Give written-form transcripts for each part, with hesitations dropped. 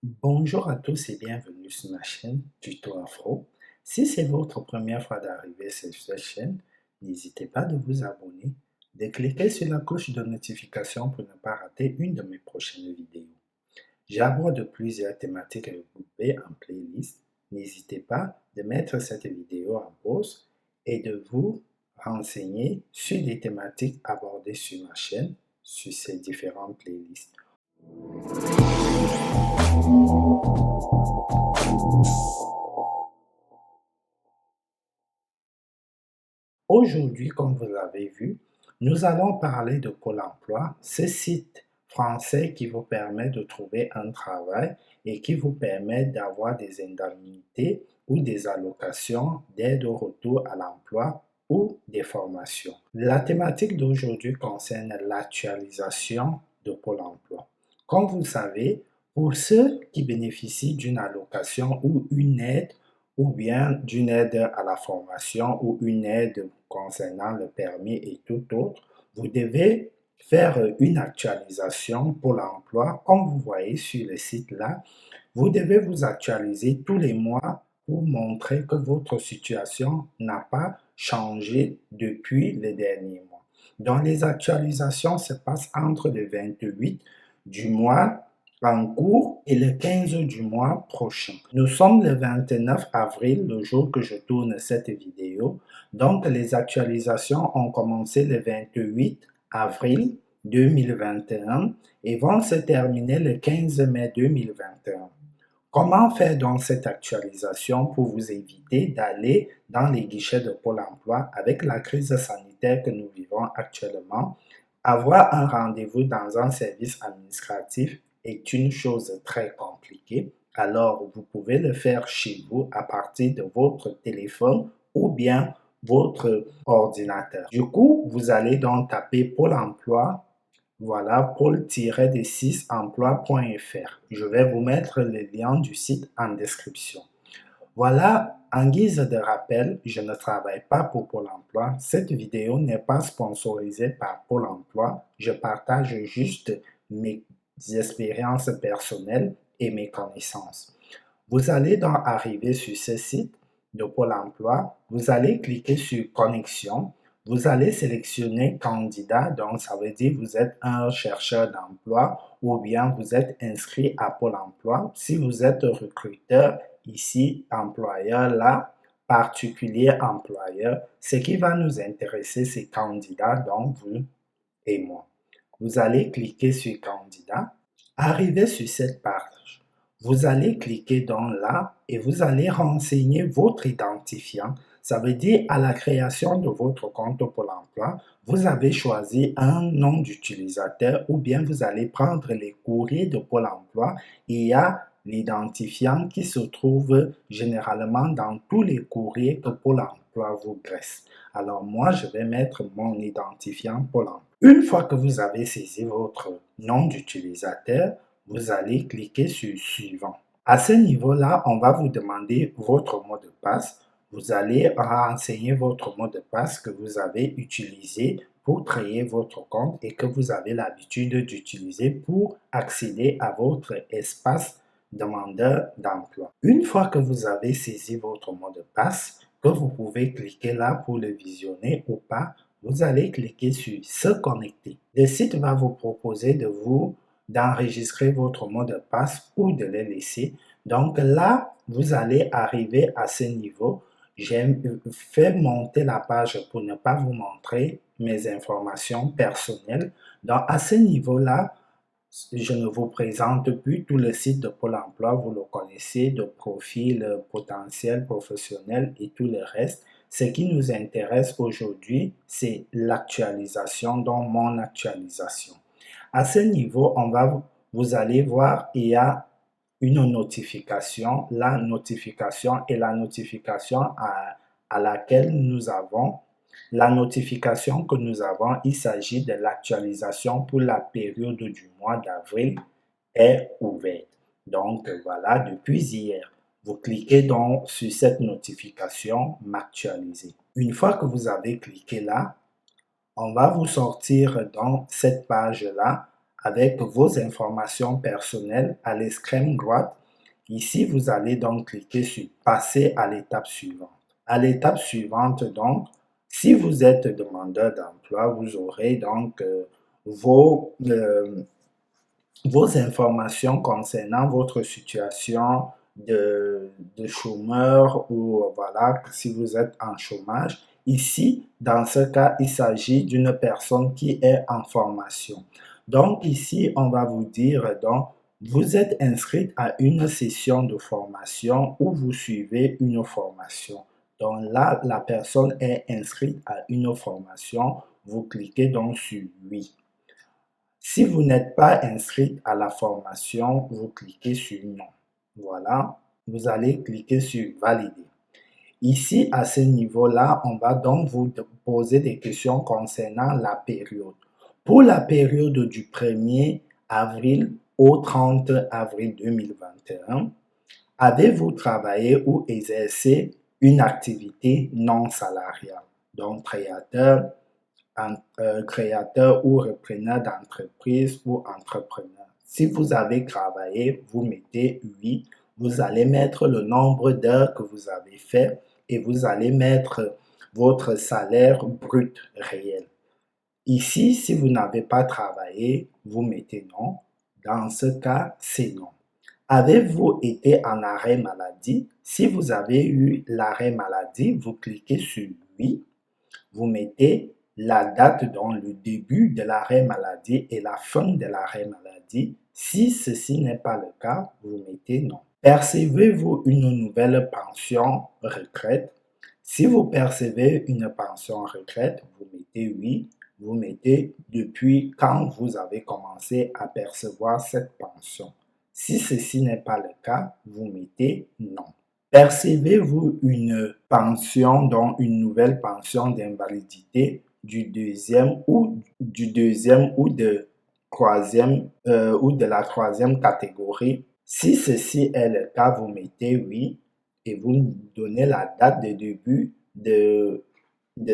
Bonjour à tous et bienvenue sur ma chaîne Tuto Afro. Si c'est votre première fois d'arriver sur cette chaîne, n'hésitez pas de vous abonner, de cliquer sur la cloche de notification pour ne pas rater une de mes prochaines vidéos. J'aborde plusieurs thématiques regroupées en playlist. N'hésitez pas de mettre cette vidéo en pause et de vous renseigner sur les thématiques abordées sur ma chaîne, sur ces différentes playlists. Aujourd'hui, comme vous l'avez vu, nous allons parler de Pôle emploi, ce site français qui vous permet de trouver un travail et qui vous permet d'avoir des indemnités ou des allocations d'aide au retour à l'emploi ou des formations. La thématique d'aujourd'hui concerne l'actualisation de Pôle emploi. Comme vous le savez, pour ceux qui bénéficient d'une allocation ou une aide ou bien d'une aide à la formation ou une aide concernant le permis et tout autre, vous devez faire une actualisation pour l'emploi. Comme vous voyez sur le site là, vous devez vous actualiser tous les mois pour montrer que votre situation n'a pas changé depuis les derniers mois. Donc les actualisations se passent entre le 28 du mois en cours et le 15 du mois prochain. Nous sommes le 29 avril, le jour que je tourne cette vidéo. Donc, les actualisations ont commencé le 28 avril 2021 et vont se terminer le 15 mai 2021. Comment faire donc cette actualisation pour vous éviter d'aller dans les guichets de Pôle emploi avec la crise sanitaire que nous vivons actuellement? Avoir un rendez-vous dans un service administratif est une chose très compliquée. Alors, vous pouvez le faire chez vous à partir de votre téléphone ou bien votre ordinateur. Du coup, vous allez donc taper Pôle emploi. Voilà, pôle-6emploi.fr. Je vais vous mettre le lien du site en description. Voilà, en guise de rappel, je ne travaille pas pour Pôle emploi. Cette vidéo n'est pas sponsorisée par Pôle emploi. Je partage juste mes expériences personnelles et mes connaissances. Vous allez donc arriver sur ce site de Pôle emploi. Vous allez cliquer sur Connexion. Vous allez sélectionner candidat, donc ça veut dire que vous êtes un chercheur d'emploi ou bien vous êtes inscrit à Pôle emploi. Si vous êtes recruteur, ici employeur, là particulier employeur, ce qui va nous intéresser, c'est candidat, donc vous et moi. Vous allez cliquer sur candidat. Arrivé sur cette page, vous allez cliquer dans là et vous allez renseigner votre identifiant. Ça veut dire à la création de votre compte Pôle emploi, vous avez choisi un nom d'utilisateur ou bien vous allez prendre les courriers de Pôle emploi et il y a l'identifiant qui se trouve généralement dans tous les courriers que Pôle emploi vous graisse. Alors moi, je vais mettre mon identifiant Pôle emploi. Une fois que vous avez saisi votre nom d'utilisateur, vous allez cliquer sur Suivant. À ce niveau-là, on va vous demander votre mot de passe. Vous allez renseigner votre mot de passe que vous avez utilisé pour créer votre compte et que vous avez l'habitude d'utiliser pour accéder à votre espace demandeur d'emploi. Une fois que vous avez saisi votre mot de passe, que vous pouvez cliquer là pour le visionner ou pas, vous allez cliquer sur Se connecter. Le site va vous proposer d'enregistrer votre mot de passe ou de le laisser. Donc là, vous allez arriver à ce niveau. J'ai fait monter la page pour ne pas vous montrer mes informations personnelles. Donc à ce niveau-là, je ne vous présente plus tout le site de Pôle emploi, vous le connaissez, de profil potentiel professionnel et tout le reste. Ce qui nous intéresse aujourd'hui, c'est l'actualisation, donc mon actualisation. À ce niveau, vous allez voir, il y a une notification. La notification est la notification à laquelle nous avons. La notification que nous avons, il s'agit de l'actualisation pour la période du mois d'avril est ouverte. Donc voilà, depuis hier. Vous cliquez donc sur cette notification M'actualiser. Une fois que vous avez cliqué là, on va vous sortir dans cette page-là avec vos informations personnelles à l'extrême droite. Ici, vous allez donc cliquer sur passer à l'étape suivante. À l'étape suivante, donc, si vous êtes demandeur d'emploi, vous aurez donc vos informations concernant votre situation de chômeur ou voilà, si vous êtes en chômage. Ici, dans ce cas, il s'agit d'une personne qui est en formation. Donc ici, on va vous dire, donc, vous êtes inscrite à une session de formation ou vous suivez une formation. Donc là, la personne est inscrite à une formation. Vous cliquez donc sur oui. Si vous n'êtes pas inscrit à la formation, vous cliquez sur non. Voilà, vous allez cliquer sur valider. Ici, à ce niveau-là, on va donc vous poser des questions concernant la période. Pour la période du 1er avril au 30 avril 2021, avez-vous travaillé ou exercé une activité non salariale, donc créateur ou repreneur d'entreprise ou entrepreneur? Si vous avez travaillé, vous mettez oui. Vous allez mettre le nombre d'heures que vous avez fait et vous allez mettre votre salaire brut réel. Ici, si vous n'avez pas travaillé, vous mettez non. Dans ce cas, c'est non. Avez-vous été en arrêt maladie? Si vous avez eu l'arrêt maladie, vous cliquez sur oui. Vous mettez la date dans le début de l'arrêt maladie et la fin de l'arrêt maladie. Si ceci n'est pas le cas, vous mettez non. Percevez-vous une nouvelle pension retraite? Si vous percevez une pension retraite, vous mettez oui. Vous mettez depuis quand vous avez commencé à percevoir cette pension. Si ceci n'est pas le cas, vous mettez non. Percevez-vous une pension, donc une nouvelle pension d'invalidité du deuxième ou de la troisième catégorie? Si ceci est le cas, vous mettez oui et vous donnez la date de début de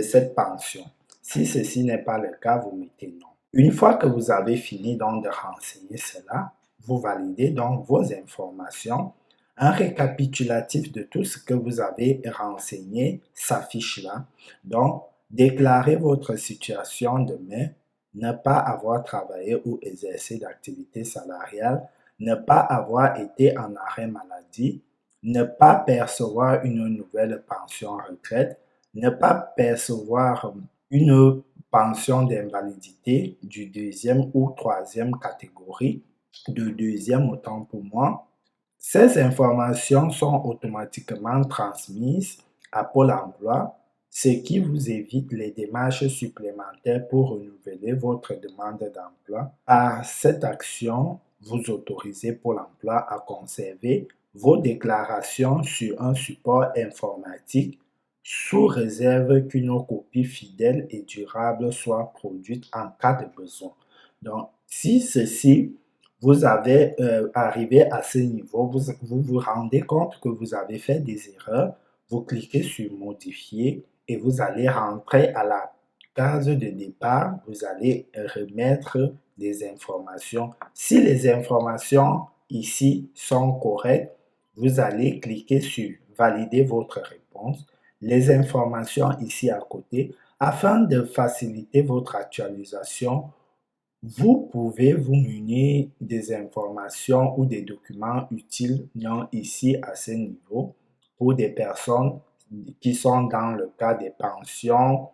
cette pension. Si ceci n'est pas le cas, vous mettez non. Une fois que vous avez fini donc de renseigner cela, vous validez donc vos informations. Un récapitulatif de tout ce que vous avez renseigné s'affiche là. Donc, déclarez votre situation demain, ne pas avoir travaillé ou exercé d'activité salariale, ne pas avoir été en arrêt maladie, ne pas percevoir une nouvelle pension retraite, ne pas percevoir une pension d'invalidité du deuxième ou troisième catégorie, de deuxième autant pour moi. Ces informations sont automatiquement transmises à Pôle emploi, ce qui vous évite les démarches supplémentaires pour renouveler votre demande d'emploi. Par cette action, vous autorisez Pôle emploi à conserver vos déclarations sur un support informatique sous réserve qu'une copie fidèle et durable soit produite en cas de besoin. Donc, si ceci, vous avez arrivé à ce niveau, vous vous rendez compte que vous avez fait des erreurs, vous cliquez sur modifier et vous allez rentrer à la case de départ, vous allez remettre des informations. Si les informations ici sont correctes, vous allez cliquer sur valider votre réponse. Les informations ici à côté, afin de faciliter votre actualisation, vous pouvez vous munir des informations ou des documents utiles ici à ce niveau pour des personnes qui sont dans le cas des pensions,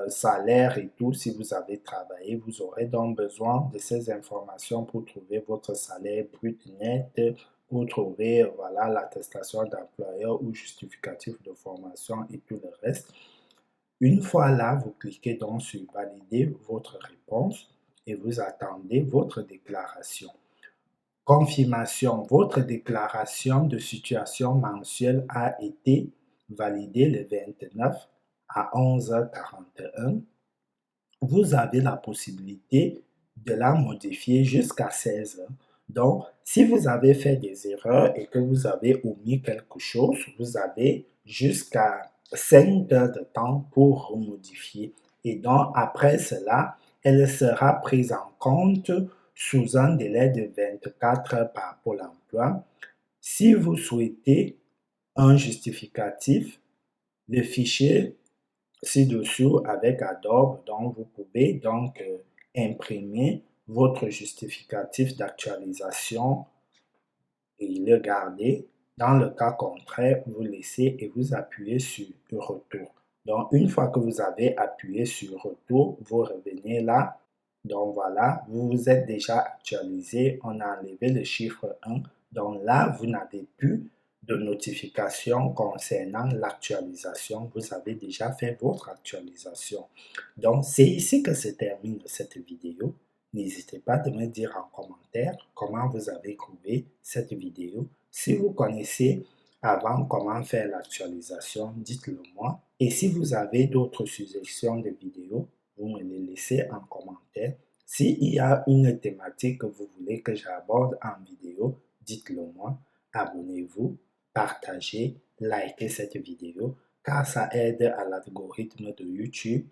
salaires et tout. Si vous avez travaillé, vous aurez donc besoin de ces informations pour trouver votre salaire brut net, pour trouver voilà, l'attestation d'employeur ou justificatif de formation et tout le reste. Une fois là, vous cliquez donc sur valider votre réponse et vous attendez votre déclaration. Confirmation, votre déclaration de situation mensuelle a été validée le 29 à 11h41. Vous avez la possibilité de la modifier jusqu'à 16h. Donc, si vous avez fait des erreurs et que vous avez omis quelque chose, vous avez jusqu'à 5 heures de temps pour remodifier. Et donc, après cela, elle sera prise en compte sous un délai de 24 heures par Pôle emploi. Si vous souhaitez un justificatif, le fichier ci-dessous avec Adobe, donc vous pouvez donc imprimer votre justificatif d'actualisation et le garder. Dans le cas contraire, vous laissez et vous appuyez sur Retour. Donc, une fois que vous avez appuyé sur Retour, vous revenez là. Donc, voilà, vous vous êtes déjà actualisé. On a enlevé le chiffre 1. Donc là, vous n'avez plus de notification concernant l'actualisation. Vous avez déjà fait votre actualisation. Donc, c'est ici que se termine cette vidéo. N'hésitez pas de me dire en commentaire comment vous avez trouvé cette vidéo. Si vous connaissez avant comment faire l'actualisation, dites-le moi. Et si vous avez d'autres suggestions de vidéos, vous me les laissez en commentaire. S'il y a une thématique que vous voulez que j'aborde en vidéo, dites-le moi. Abonnez-vous, partagez, likez cette vidéo car ça aide à l'algorithme de YouTube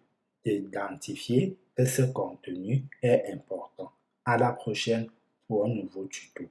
d'identifier que ce contenu est important. À la prochaine pour un nouveau tuto.